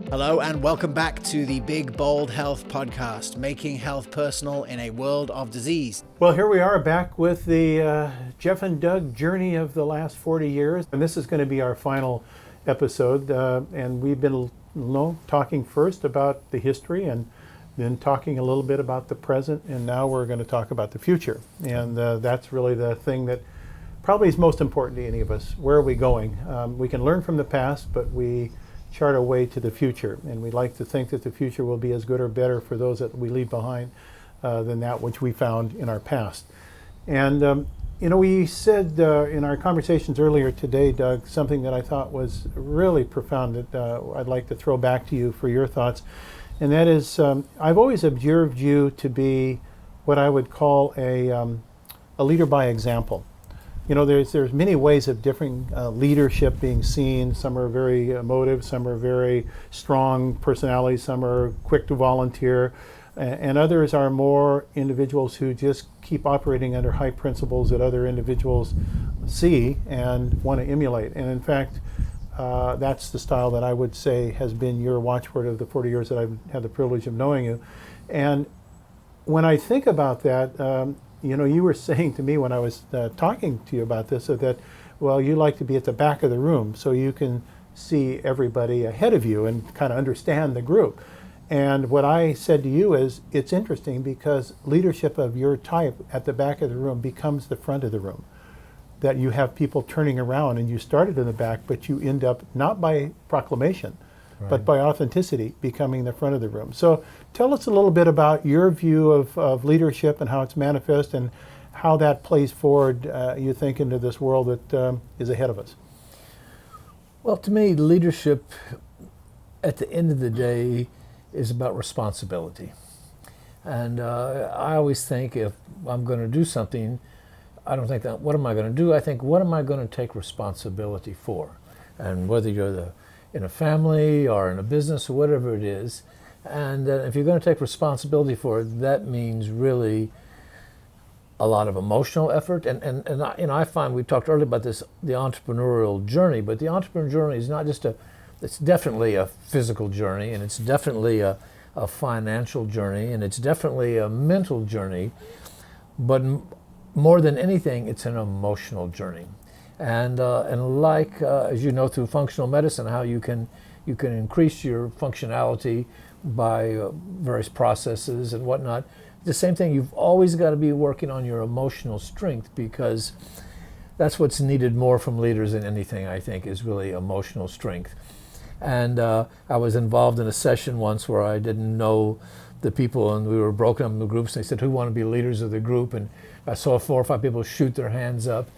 Hello and welcome back to the Big Bold Health Podcast, making health personal in a world of disease. Well, here we are back with the Jeff and Doug journey of the last 40 years. And this is going to be our final episode. And we've been talking first about the history and then talking a little bit about the present. And now we're going to talk about the future. And that's really the thing that probably is most important to any of us. Where are we going? We can learn from the past, but we chart a way to the future, and we like to think that the future will be as good or better for those that we leave behind than that which we found in our past. And we said in our conversations earlier today, Doug, something that I thought was really profound that I'd like to throw back to you for your thoughts, and that is I've always observed you to be what I would call a leader by example. You know, there's many ways of different leadership being seen. Some are very emotive, some are very strong personalities, some are quick to volunteer, and others are more individuals who just keep operating under high principles that other individuals see and want to emulate. And in fact, that's the style that I would say has been your watchword of the 40 years that I've had the privilege of knowing you. And when I think about that, you were saying to me when I was talking to you about this, that, well, you like to be at the back of the room so you can see everybody ahead of you and kind of understand the group. And what I said to you is, it's interesting because leadership of your type at the back of the room becomes the front of the room. That you have people turning around and you started in the back, but you end up not by proclamation, right, but by authenticity, becoming the front of the room. So tell us a little bit about your view of leadership and how it's manifest and how that plays forward, you think, into this world that is ahead of us. Well, to me, leadership at the end of the day is about responsibility. And I always think if I'm going to do something, I don't think that, what am I going to do? I think, what am I going to take responsibility for? And whether you're in a family or in a business or whatever it is. And if you're going to take responsibility for it, that means really a lot of emotional effort. And I find, we talked earlier about this, the entrepreneurial journey, but the entrepreneurial journey is not just it's definitely a physical journey, and it's definitely a financial journey, and it's definitely a mental journey, but more than anything, it's an emotional journey. And like, as you know, through functional medicine, how you can increase your functionality by various processes and whatnot. The same thing, you've always got to be working on your emotional strength, because that's what's needed more from leaders than anything, I think, is really emotional strength. And I was involved in a session once where I didn't know the people, and we were broken up into groups. They said, who want to be leaders of the group? And I saw 4 or 5 people shoot their hands up.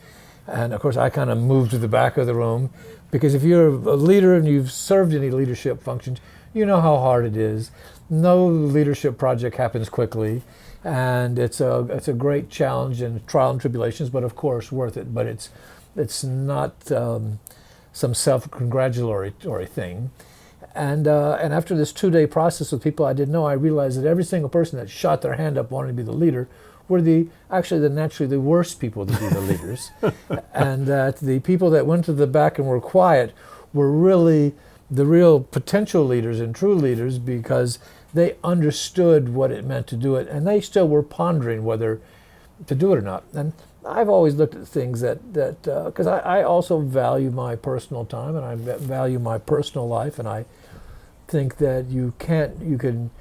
And of course, I kind of moved to the back of the room, because if you're a leader and you've served any leadership functions, you know how hard it is. No leadership project happens quickly, and it's a great challenge and trial and tribulations, but of course worth it. But it's not some self-congratulatory thing. And after this 2-day process with people I didn't know, I realized that every single person that shot their hand up wanting to be the leader were naturally the worst people to be the leaders. And that the people that went to the back and were quiet were really the real potential leaders and true leaders, because they understood what it meant to do it, and they still were pondering whether to do it or not. And I've always looked at things that because I also value my personal time, and I value my personal life, and I think that you can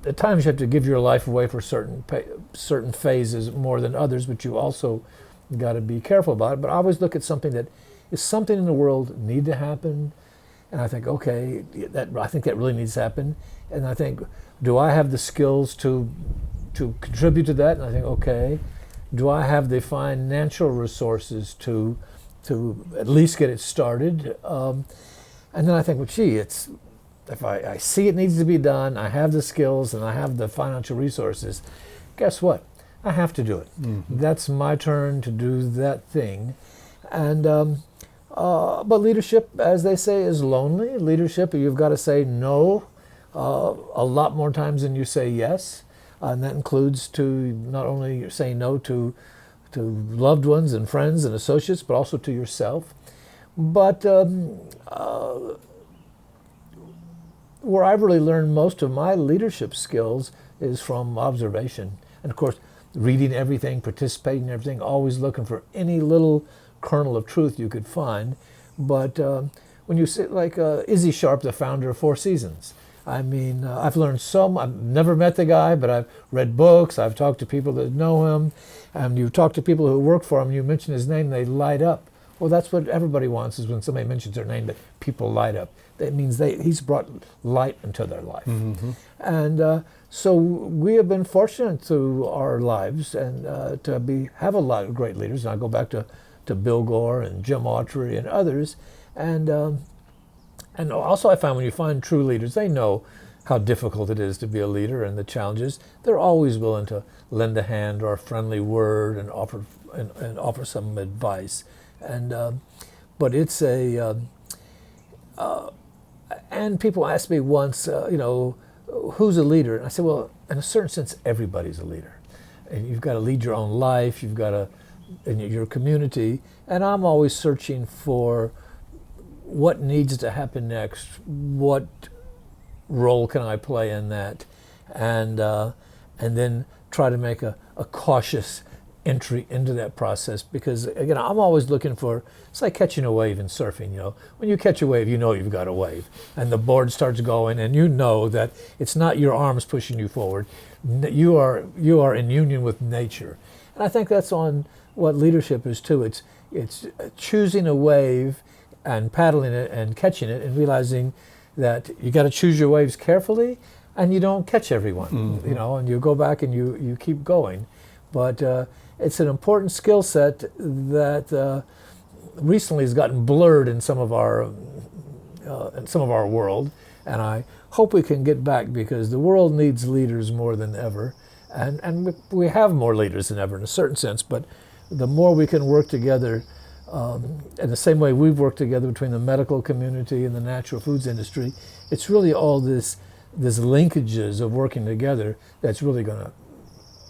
at times you have to give your life away for certain phases more than others, but you also got to be careful about it. But I always look at something that is something in the world need to happen, and I think, okay, I think that really needs to happen, and I think, do I have the skills to contribute to that? And I think, okay, do I have the financial resources to at least get it started? And then I think, well, gee, if I see it needs to be done, I have the skills and I have the financial resources, guess what? I have to do it. Mm-hmm. That's my turn to do that thing. And but leadership, as they say, is lonely. Leadership, you've got to say no a lot more times than you say yes. And that includes to not only say no to loved ones and friends and associates, but also to yourself. But where I've really learned most of my leadership skills is from observation. And of course, reading everything, participating in everything, always looking for any little kernel of truth you could find. But when you sit like Izzy Sharp, the founder of Four Seasons, I mean, I've learned I've never met the guy, but I've read books, I've talked to people that know him, and you talk to people who work for him, you mention his name, they light up. Well, that's what everybody wants, is when somebody mentions their name, that people light up. That means he's brought light into their life. Mm-hmm. And so we have been fortunate through our lives and to have a lot of great leaders. And I go back to Bill Gore and Jim Autry and others. And also I find when you find true leaders, they know how difficult it is to be a leader and the challenges. They're always willing to lend a hand or a friendly word and offer some advice. And but it's and people asked me once, who's a leader? And I said, well, in a certain sense, everybody's a leader. And you've got to lead your own life. You've got to in your community. And I'm always searching for what needs to happen next, what role can I play in that, and then try to make a cautious entry into that process, because again, I'm always looking for, it's like catching a wave in surfing, when you catch a wave, you've got a wave, and the board starts going, and you know that it's not your arms pushing you forward, you are in union with nature. And I think that's on what leadership is too. It's choosing a wave and paddling it and catching it and realizing that you got to choose your waves carefully and you don't catch everyone, mm-hmm. And you go back and you keep going. But it's an important skill set that recently has gotten blurred in some of our world, and I hope we can get back, because the world needs leaders more than ever, and we have more leaders than ever in a certain sense, but the more we can work together in the same way we've worked together between the medical community and the natural foods industry, it's really all this linkages of working together that's really going to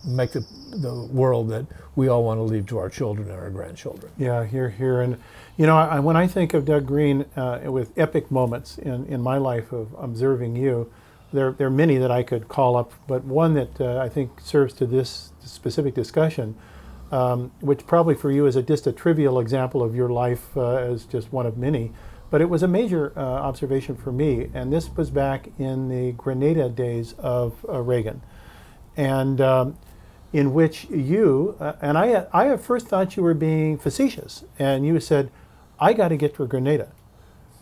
make the world that we all want to leave to our children and our grandchildren. Yeah, here. And, when I think of Doug Greene with epic moments in my life of observing you, there are many that I could call up, but one that I think serves to this specific discussion, which probably for you is just a trivial example of your life as just one of many, but it was a major observation for me, and this was back in the Grenada days of Reagan, and in which you, and I at first thought you were being facetious, and you said, I got to get to Grenada.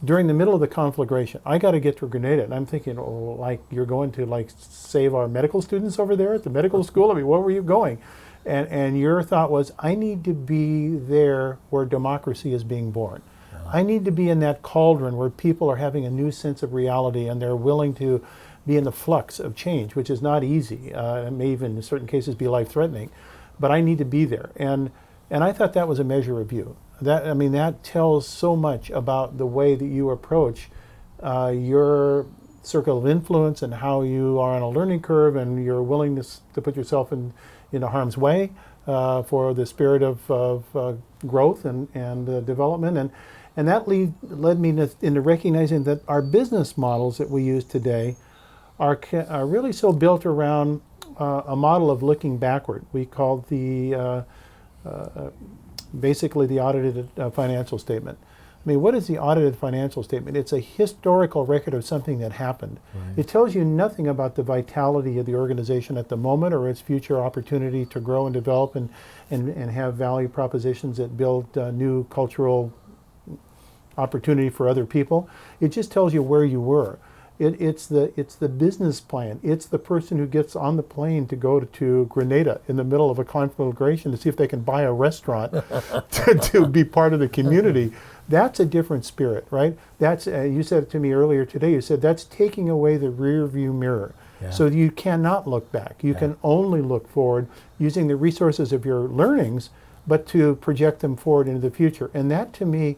During the middle of the conflagration, I got to get to Grenada. And I'm thinking, like you're going to save our medical students over there at the medical school? I mean, where were you going? And your thought was, I need to be there where democracy is being born. I need to be in that cauldron where people are having a new sense of reality and they're willing to be in the flux of change, which is not easy. It may even in certain cases be life-threatening, but I need to be there. And I thought that was a measure of you. That tells so much about the way that you approach your circle of influence and how you are on a learning curve and your willingness to put yourself in harm's way for the spirit of growth and development. And that led me into recognizing that our business models that we use today are really so built around a model of looking backward. We call basically the audited financial statement. I mean, what is the audited financial statement? It's a historical record of something that happened. Right. It tells you nothing about the vitality of the organization at the moment or its future opportunity to grow and develop and have value propositions that build new cultural opportunity for other people. It just tells you where you were. It's the business plan. It's the person who gets on the plane to go to Grenada in the middle of a conflagration to see if they can buy a restaurant to be part of the community. That's a different spirit, right? That's you said it to me earlier today. You said that's taking away the rear view mirror. Yeah. So you cannot look back. You can only look forward using the resources of your learnings, but to project them forward into the future. And that to me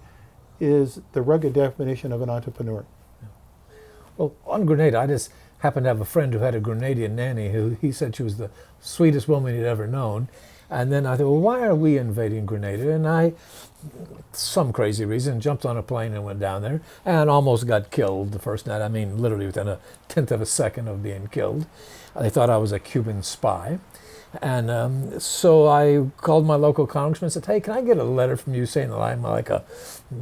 is the rugged definition of an entrepreneur. Well, on Grenada, I just happened to have a friend who had a Grenadian nanny who he said she was the sweetest woman he'd ever known. And then I thought, well, why are we invading Grenada? And I, some crazy reason, jumped on a plane and went down there and almost got killed the first night. I mean, literally within a tenth of a second of being killed. They thought I was a Cuban spy. And so I called my local congressman and said, hey, can I get a letter from you saying that I'm like a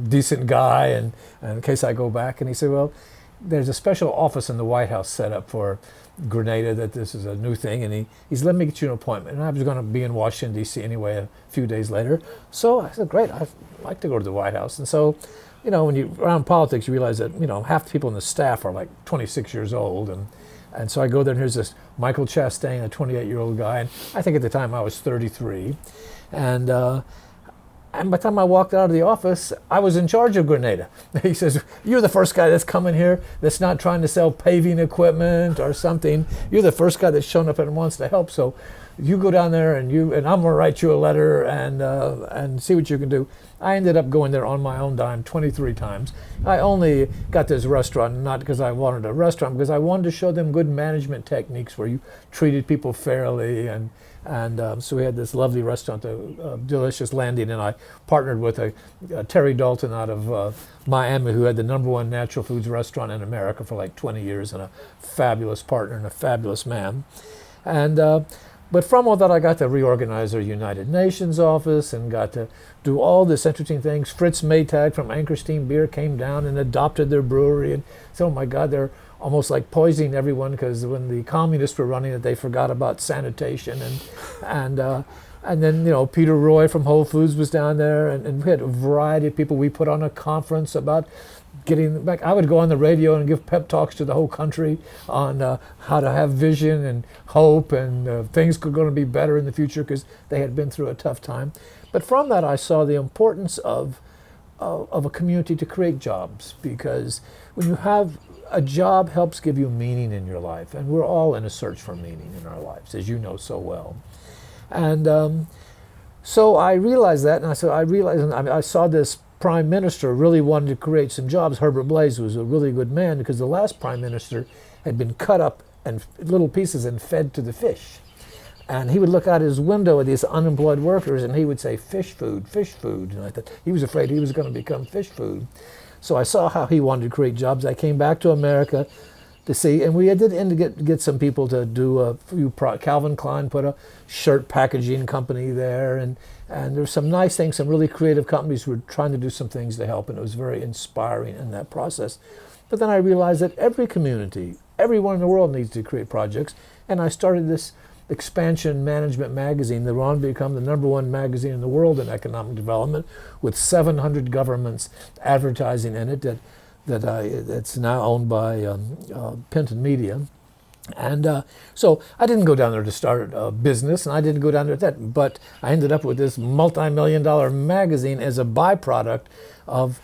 decent guy and in case I go back? And he said, well, there's a special office in the White House set up for Grenada, that this is a new thing, and he's let me get you an appointment. And I was going to be in Washington, D.C. anyway a few days later. So I said, great, I'd like to go to the White House. And so, you know, when you're around politics, you realize that, you know, half the people in the staff are like 26 years old. And so I go there, and here's this Michael Chastain, a 28-year-old guy, and I think at the time I was 33. And by the time I walked out of the office, I was in charge of Grenada. He says, you're the first guy that's coming here that's not trying to sell paving equipment or something. You're the first guy that's shown up and wants to help. So you go down there and I'm going to write you a letter and see what you can do. I ended up going there on my own dime 23 times. I only got this restaurant, not because I wanted a restaurant, because I wanted to show them good management techniques where you treated people fairly. And so we had this lovely restaurant, a delicious landing, and I partnered with a Terry Dalton out of Miami, who had the #1 natural foods restaurant in America for like 20 years, and a fabulous partner and a fabulous man. But from all that, I got to reorganize their United Nations office and got to do all this interesting things. Fritz Maytag from Ankerstein Beer came down and adopted their brewery, and said, oh my God, they're almost like poisoning everyone, because when the communists were running it, they forgot about sanitation. And then, you know, Peter Roy from Whole Foods was down there, and we had a variety of people. We put on a conference about getting back. I would go on the radio and give pep talks to the whole country on how to have vision and hope, and things are going to be better in the future, because they had been through a tough time. But from that, I saw the importance of a community to create jobs, because when you have a job, helps give you meaning in your life, and we're all in a search for meaning in our lives, as you know so well. And so I realized that, and I saw this prime minister really wanted to create some jobs. Herbert Blaise was a really good man, because the last prime minister had been cut up in little pieces and fed to the fish. And he would look out his window at these unemployed workers, and he would say, fish food, fish food. And I thought he was afraid he was going to become fish food. So I saw how he wanted to create jobs. I came back to America to see, and we did end to get some people to do a few. Calvin Klein put a shirt packaging company there, and there's some nice things, some really creative companies who were trying to do some things to help, and it was very inspiring in that process. But then I realized that every community, everyone in the world needs to create projects, and I started this Expansion Management magazine that went on to become the #1 magazine in the world in economic development, with 700 governments advertising in it. That's now owned by Penton Media. And so I didn't go down there to start a business, and I didn't go down there that, but I ended up with this multi-million-dollar magazine as a byproduct of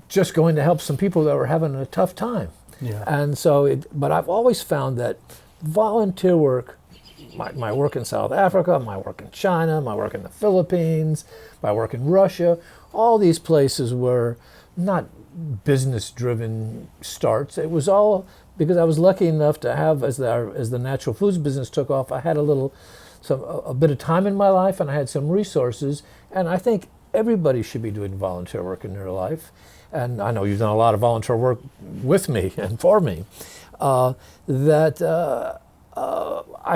just going to help some people that were having a tough time. Yeah. And so, but I've always found that volunteer work, my work in South Africa, my work in China, my work in the Philippines, my work in Russia, all these places were not business-driven starts. It was all because I was lucky enough to have, as the natural foods business took off, I had a bit of time in my life, and I had some resources. And I think everybody should be doing volunteer work in their life. And I know you've done a lot of volunteer work with me and for me. I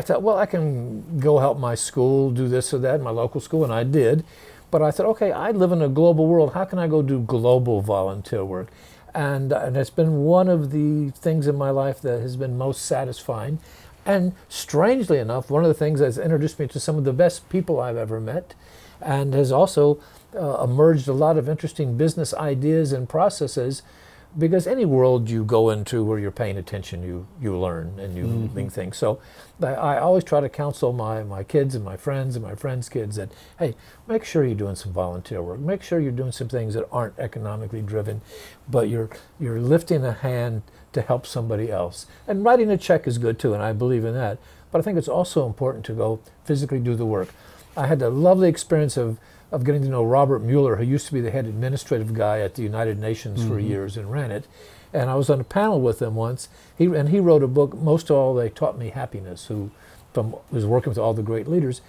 thought, well, I can go help my school do this or that, my local school, and I did. But I thought, okay, I live in a global world. How can I go do global volunteer work? And it's been one of the things in my life that has been most satisfying. And strangely enough, one of the things that's introduced me to some of the best people I've ever met, and has also emerged a lot of interesting business ideas and processes. Because any world you go into where you're paying attention, you learn and you think things. So I always try to counsel my kids and my friends' kids that, hey, make sure you're doing some volunteer work. Make sure you're doing some things that aren't economically driven, but you're lifting a hand to help somebody else. And writing a check is good too, and I believe in that. But I think it's also important to go physically do the work. I had the lovely experience of getting to know Robert Mueller, who used to be the head administrative guy at the United Nations for years and ran it. And I was on a panel with him once. He wrote a book, Most of All They Taught Me Happiness, who was working with all the great leaders.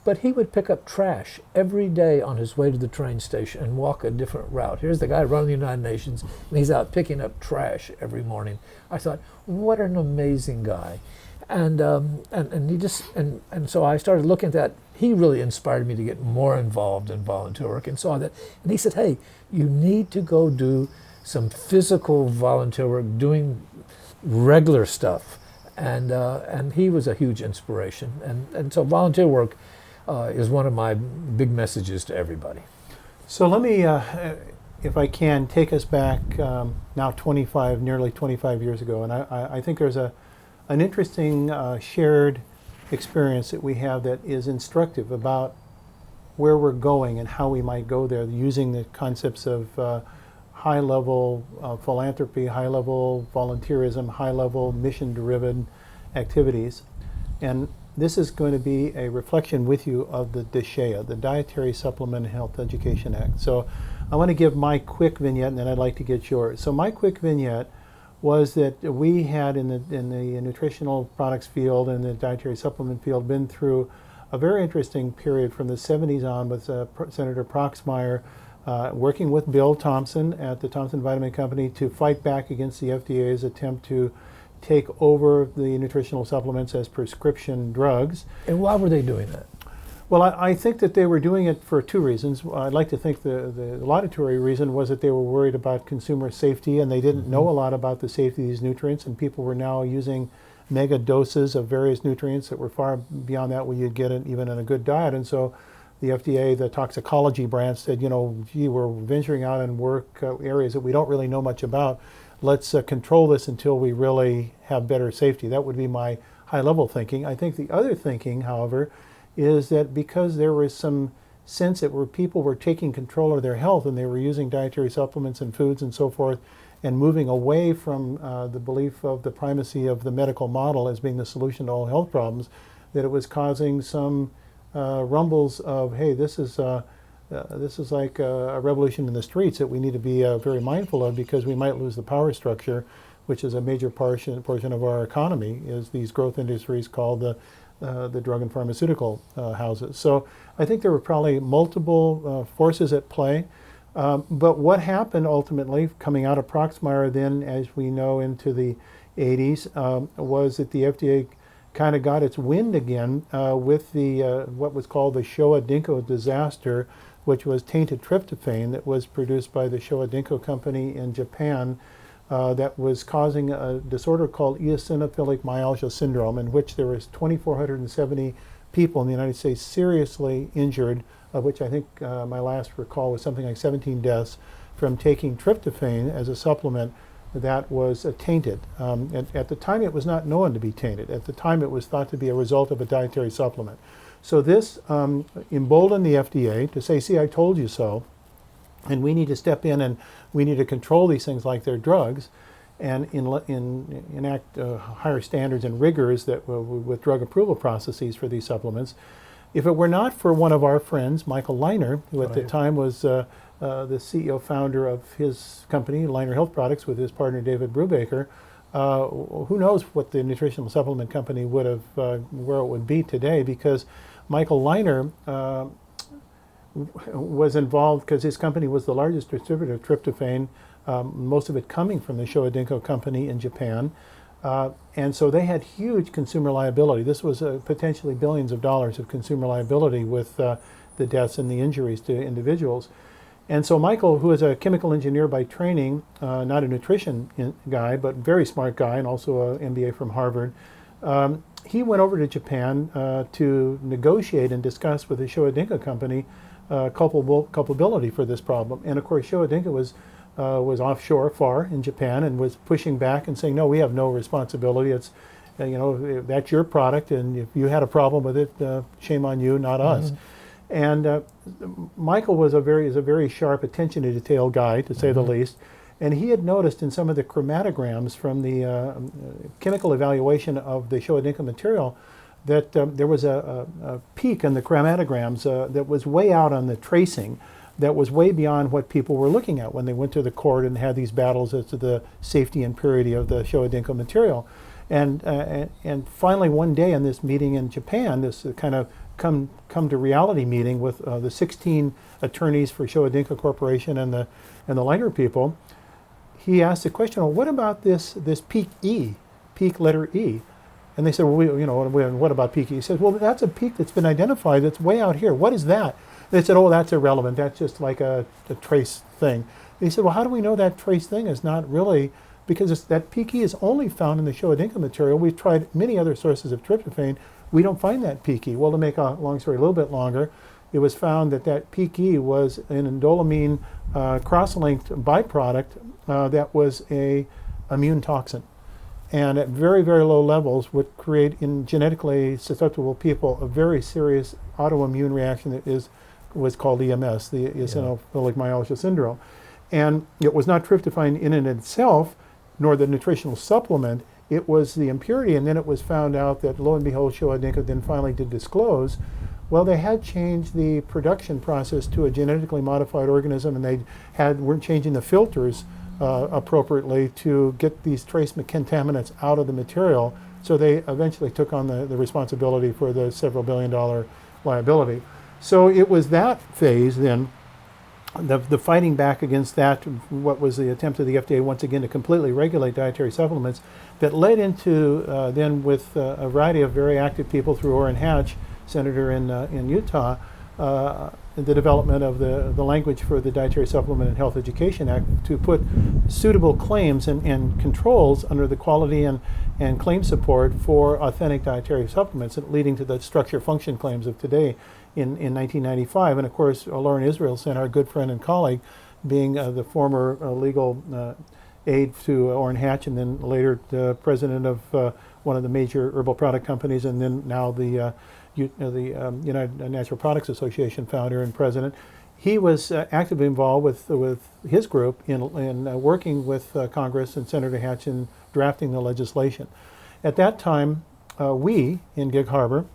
But he would pick up trash every day on his way to the train station and walk a different route. Here's the guy running the United Nations, and he's out picking up trash every morning. I thought, what an amazing guy. And he just and so I started looking at that. He really inspired me to get more involved in volunteer work, and saw that. And he said, hey, you need to go do some physical volunteer work, doing regular stuff. And he was a huge inspiration. And so volunteer work is one of my big messages to everybody. So let me, if I can, take us back now nearly 25 years ago. And I think there's an interesting shared experience that we have that is instructive about where we're going and how we might go there, using the concepts of high-level philanthropy, high-level volunteerism, high-level mission-driven activities. And this is going to be a reflection with you of the DSHEA, the Dietary Supplement and Health Education Act. So I want to give my quick vignette, and then I'd like to get yours. So my quick vignette was that we had in the nutritional products field and the dietary supplement field been through a very interesting period from the 70s on with Senator Proxmire working with Bill Thompson at the Thompson Vitamin Company to fight back against the FDA's attempt to take over the nutritional supplements as prescription drugs. And why were they doing that? Well, I think that they were doing it for two reasons. I'd like to think the laudatory reason was that they were worried about consumer safety, and they didn't know a lot about the safety of these nutrients, and people were now using mega doses of various nutrients that were far beyond that what you'd get even in a good diet. And so the FDA, the toxicology branch, said, gee, we're venturing out in work areas that we don't really know much about. Let's control this until we really have better safety. That would be my high-level thinking. I think the other thinking, however, is that because there was some sense that people were taking control of their health and they were using dietary supplements and foods and so forth and moving away from the belief of the primacy of the medical model as being the solution to all health problems, that it was causing some rumbles of, hey, this is like a revolution in the streets that we need to be very mindful of, because we might lose the power structure, which is a major portion of our economy, is these growth industries called the drug and pharmaceutical houses. So I think there were probably multiple forces at play. But what happened ultimately, coming out of Proxmire then, as we know, into the 80s, was that the FDA kind of got its wind again with the what was called the Showa Dinko disaster, which was tainted tryptophan that was produced by the Showa Dinko company in Japan, that was causing a disorder called eosinophilic myalgia syndrome, in which there was 2,470 people in the United States seriously injured, of which I think my last recall was something like 17 deaths from taking tryptophan as a supplement that was tainted. At the time, it was not known to be tainted. At the time, it was thought to be a result of a dietary supplement. So this emboldened the FDA to say, see, I told you so. And we need to step in and we need to control these things like they're drugs and enact higher standards and rigors that with drug approval processes for these supplements. If it were not for one of our friends, Michael Leiner, who at the time was the CEO founder of his company, Leiner Health Products, with his partner David Brubaker, who knows what the nutritional supplement company would have, where it would be today, because Michael Leiner was involved because his company was the largest distributor of tryptophan, most of it coming from the Showa Dinko company in Japan. And so they had huge consumer liability. This was potentially billions of dollars of consumer liability with the deaths and the injuries to individuals. And so Michael, who is a chemical engineer by training, not a nutrition guy, but very smart guy, and also an MBA from Harvard, he went over to Japan to negotiate and discuss with the Showa Dinko company culpability for this problem. And of course, Showa Dinko was offshore far in Japan and was pushing back and saying, no, we have no responsibility. It's, that's your product, and if you had a problem with it, shame on you, not us. And Michael is a very sharp, attention to detail guy, to say the least. And he had noticed in some of the chromatograms from the chemical evaluation of the Showa Dinko material that there was a peak in the chromatograms that was way out on the tracing, that was way beyond what people were looking at when they went to the court and had these battles as to the safety and purity of the Showa Dinko material. And finally, one day in this meeting in Japan, this kind of come to reality meeting with the 16 attorneys for Showa Corporation and the liner people, he asked the question, well, what about this peak E, peak letter E? And they said, well, what about peak E? He said, well, that's a peak that's been identified that's way out here. What is that? They said, oh, that's irrelevant. That's just like a trace thing. And he said, well, how do we know that trace thing is not really, because that peak E is only found in the Showa material. We've tried many other sources of tryptophan. We don't find that peak E. Well, to make a long story a little bit longer, it was found that peak E was an indolamine cross-linked byproduct that was a immune toxin. And at very, very low levels would create in genetically susceptible people a very serious autoimmune reaction that was called EMS, the eosinophilic myalgia syndrome. And it was not tryptophan in and itself, nor the nutritional supplement. It was the impurity, and then it was found out that, lo and behold, Showa then finally did disclose, well, they had changed the production process to a genetically modified organism, and they weren't changing the filters appropriately to get these trace contaminants out of the material. So they eventually took on the responsibility for the several billion-dollar liability. So it was that phase then, the fighting back against that, what was the attempt of the FDA once again to completely regulate dietary supplements, that led into then with a variety of very active people through Orrin Hatch, senator in Utah, the development of the language for the Dietary Supplement and Health Education Act to put suitable claims and controls under the quality and claim support for authentic dietary supplements, leading to the structure function claims of today in 1995. And of course, Lauren Israelson, our good friend and colleague, being the former legal aide to Orrin Hatch, and then later the president of one of the major herbal product companies, and then now the United Natural Products Association founder and president. He was actively involved with his group in working with Congress and Senator Hatch in drafting the legislation. At that time, we in Gig Harbor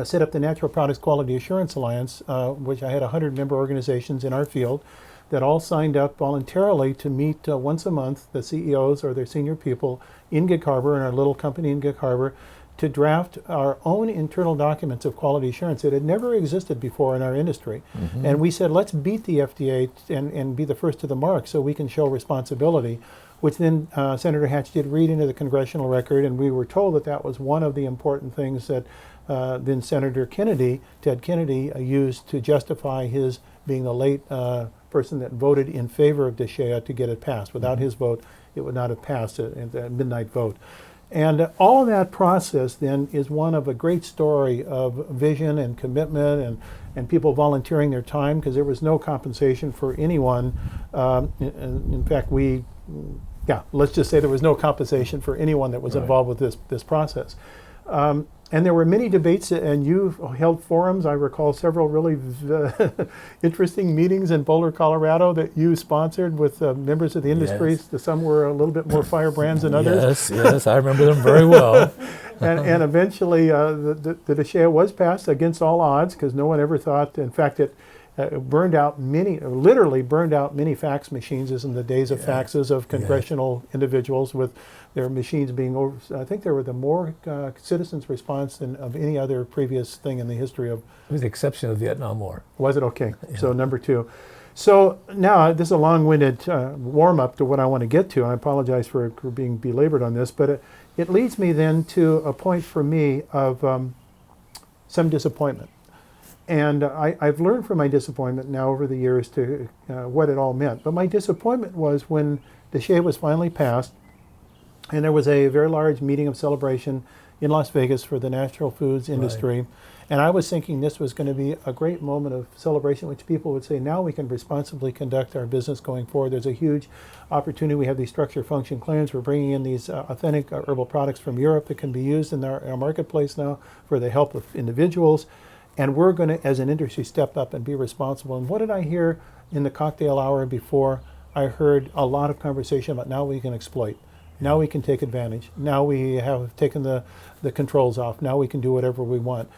set up the Natural Products Quality Assurance Alliance, which I had 100 member organizations in our field that all signed up voluntarily to meet once a month, the CEOs or their senior people in Gig Harbor, in our little company in Gig Harbor, to draft our own internal documents of quality assurance. It had never existed before in our industry. Mm-hmm. And we said, let's beat the FDA and be the first to the mark so we can show responsibility, which then Senator Hatch did read into the congressional record, and we were told that that was one of the important things that then Senator Ted Kennedy, used to justify his being the late person that voted in favor of DSHEA to get it passed. Without his vote, it would not have passed at the midnight vote. And all of that process then is one of a great story of vision and commitment and people volunteering their time, because there was no compensation for anyone. In fact, let's just say there was no compensation for anyone that was involved with this process. And there were many debates, and you held forums. I recall several really interesting meetings in Boulder, Colorado that you sponsored with members of the industry. Yes. Some were a little bit more firebrands than others. Yes, I remember them very well. and eventually the DSHEA was passed against all odds, because no one ever thought, in fact, it literally burned out many fax machines, as in the days of faxes of congressional individuals, with their machines being over. I think there were the more citizens' response than of any other previous thing in the history of. With the exception of the Vietnam War. Was it? Okay. Yeah. So number 2. So now this is a long-winded warm-up to what I want to get to. I apologize for being belabored on this, but it leads me then to a point for me of some disappointment. And I've learned from my disappointment now over the years to what it all meant. But my disappointment was when DSHEA was finally passed, and there was a very large meeting of celebration in Las Vegas for the natural foods industry. Right. And I was thinking this was going to be a great moment of celebration, which people would say, now we can responsibly conduct our business going forward. There's a huge opportunity. We have these structure function claims. We're bringing in these authentic herbal products from Europe that can be used in our marketplace now for the help of individuals. And we're going to, as an industry, step up and be responsible. And what did I hear in the cocktail hour before? I heard a lot of conversation about now we can exploit. Now we can take advantage. Now we have taken the controls off. Now we can do whatever we want.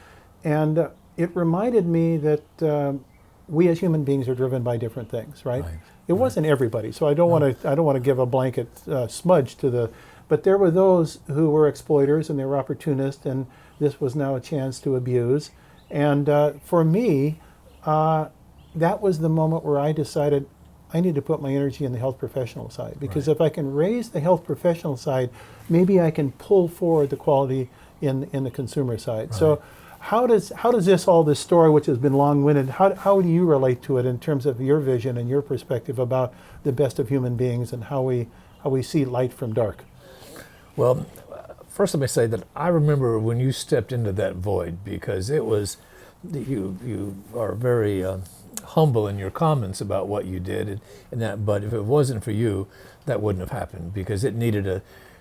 And it reminded me that we as human beings are driven by different things, right? It wasn't everybody. So I don't want to give a blanket smudge to but there were those who were exploiters and they were opportunists, and this was now a chance to abuse. And for me, that was the moment where I decided I need to put my energy in the health professional side, because if I can raise the health professional side, maybe I can pull forward the quality in the consumer side. So how does this story, which has been long-winded, how do you relate to it in terms of your vision and your perspective about the best of human beings and how we see light from dark? Well, first let me say that I remember when you stepped into that void, because it was, you are very humble in your comments about what you did, and that. But if it wasn't for you, that wouldn't have happened, because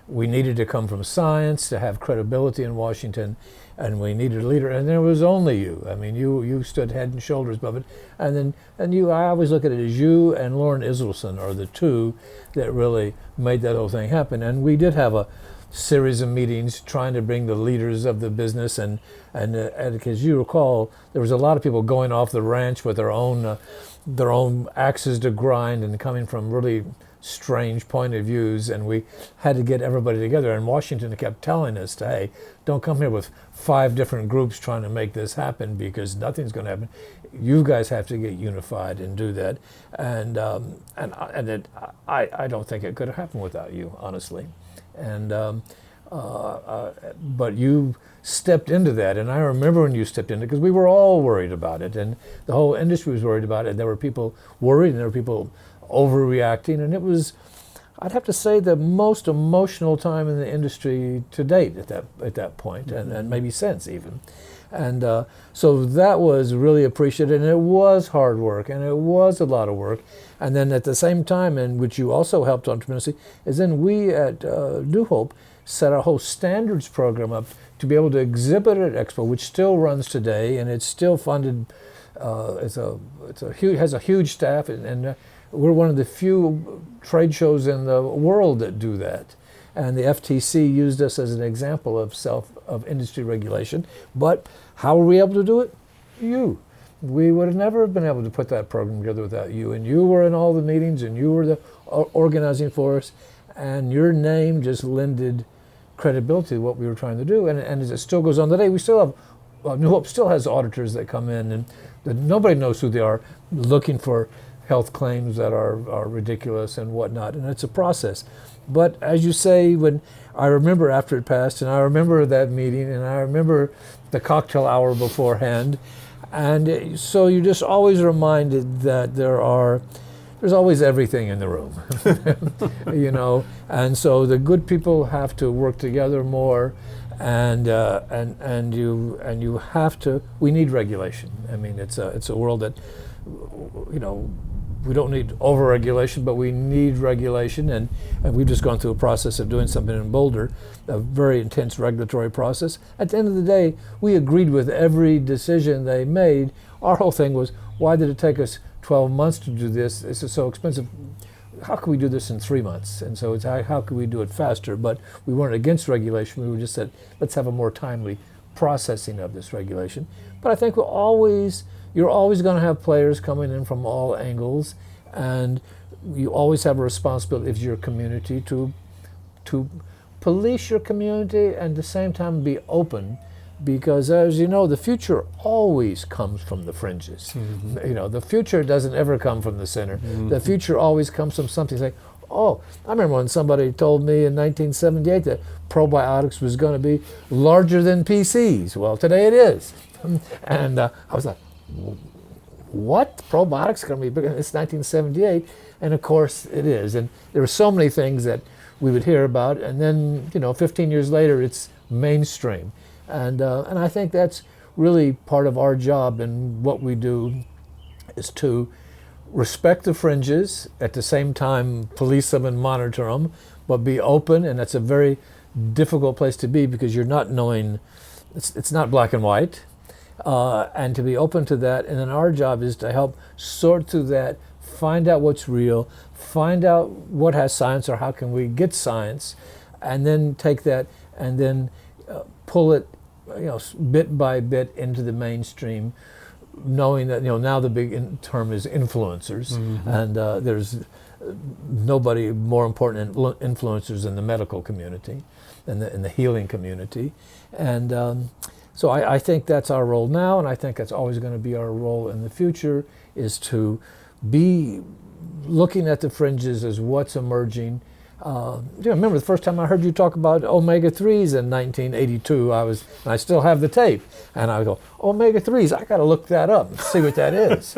we needed to come from science to have credibility in Washington, and we needed a leader, and there was only you. I mean, you stood head and shoulders above it, and I always look at it as you and Lauren Iselson are the two that really made that whole thing happen. And we did have a series of meetings trying to bring the leaders of the business, and as you recall, there was a lot of people going off the ranch with their own axes to grind and coming from really strange point of views, and we had to get everybody together. And Washington kept telling us, hey, don't come here with 5 different groups trying to make this happen, because nothing's going to happen. You guys have to get unified and do that. And I don't think it could have happened without you, honestly. And but you stepped into that, and I remember when you stepped into it, because we were all worried about it, and the whole industry was worried about it. There were people worried, and there were people overreacting, and it was, I'd have to say, the most emotional time in the industry to date at that point, and maybe since even. And so that was really appreciated, and it was hard work, and it was a lot of work. And then at the same time, in which you also helped on tremendously, is then we at New Hope set our whole standards program up to be able to exhibit at Expo, which still runs today, and it's still funded. Has a huge staff, and we're one of the few trade shows in the world that do that. And the FTC used us as an example of industry regulation. But how were we able to do it? You. We would have never been able to put that program together without you. And you were in all the meetings, and you were the organizing for us, and your name just lended credibility to what we were trying to do. And as it still goes on today, we still have, New Hope still has auditors that come in, and nobody knows who they are, looking for health claims that are ridiculous and whatnot, and it's a process. But as you say, when I remember after it passed, and I remember that meeting, and I remember the cocktail hour beforehand, and so you're just always reminded that there's always everything in the room, you know. And so the good people have to work together more, and you have to. We need regulation. I mean, it's a world that, you know, we don't need over-regulation, but we need regulation, and we've just gone through a process of doing something in Boulder, a very intense regulatory process. At the end of the day, we agreed with every decision they made. Our whole thing was, why did it take us 12 months to do this? This is so expensive. How can we do this in 3 months? And so it's how can we do it faster? But we weren't against regulation. We were just said, let's have a more timely processing of this regulation. But I think you're always going to have players coming in from all angles, and you always have a responsibility as your community to police your community and at the same time be open, because as you know, the future always comes from the fringes. Mm-hmm. You know, the future doesn't ever come from the center. Mm-hmm. The future always comes from something like, oh, I remember when somebody told me in 1978 that probiotics was going to be larger than PCs. Well, today it is. And I was like, what? Probiotics are going to be bigger? It's 1978, and of course it is. And there were so many things that we would hear about, and then 15 years later, it's mainstream. And I think that's really part of our job, and what we do is to respect the fringes, at the same time police them and monitor them, but be open. And that's a very difficult place to be, because you're not knowing, it's not black and white. And to be open to that, and then our job is to help sort through that, find out what's real, find out what has science, or how can we get science, and then take that and then pull it, bit by bit into the mainstream, knowing that now the big term is influencers, mm-hmm. and there's nobody more important influencers in the medical community and in the healing community, and. So I think that's our role now, and I think that's always going to be our role in the future, is to be looking at the fringes as what's emerging. Remember the first time I heard you talk about omega-3s in 1982, I still have the tape, and I go, omega-3s, I got to look that up and see what that is,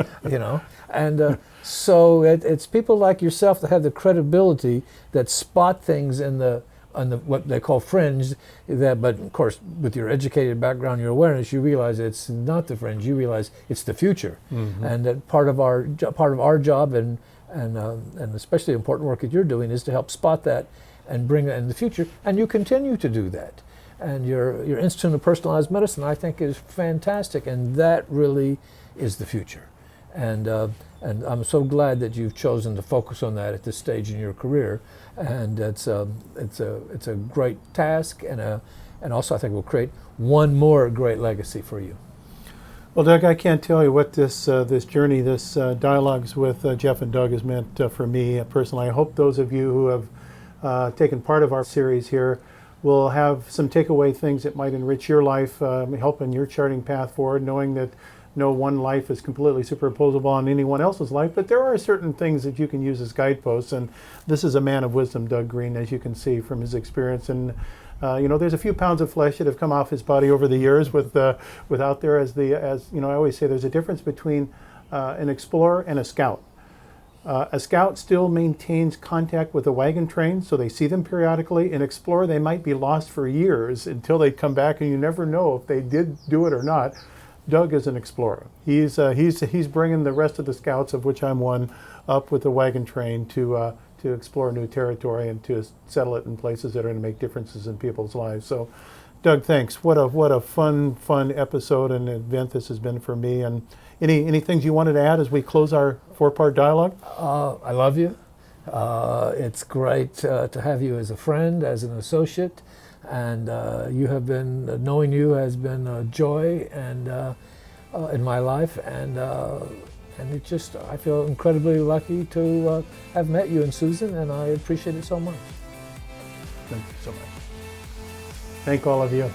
And so it's people like yourself that have the credibility that spot things on the what they call fringe, but of course with your educated background, your awareness, you realize it's not the fringe. You realize it's the future, and that part of our job and especially important work that you're doing is to help spot that and bring it in the future, and you continue to do that. And your Institute of Personalized Medicine, I think, is fantastic, and that really is the future. And I'm so glad that you've chosen to focus on that at this stage in your career. And it's a great task, and also I think will create one more great legacy for you. Well, Doug, I can't tell you what this journey, this dialogues with Jeff and Doug has meant for me personally. I hope those of you who have taken part of our series here will have some takeaway things that might enrich your life, help in your charting path forward, knowing that no one life is completely superimposable on anyone else's life, but there are certain things that you can use as guideposts. And this is a man of wisdom, Doug Greene, as you can see from his experience. And there's a few pounds of flesh that have come off his body over the years without there as I always say, there's a difference between an explorer and a scout. A scout still maintains contact with the wagon train, so they see them periodically. An explorer, they might be lost for years until they come back, and you never know if they did do it or not. Doug is an explorer. He's bringing the rest of the scouts, of which I'm one, up with the wagon train to explore new territory and to settle it in places that are going to make differences in people's lives. So, Doug, thanks. What a fun episode and event this has been for me. And any things you wanted to add as we close our 4-part dialogue? I love you. It's great to have you as a friend, as an associate. And knowing you has been a joy and in my life, and I feel incredibly lucky to have met you and Susan, and I appreciate it so much. Thank you so much. Thank all of you.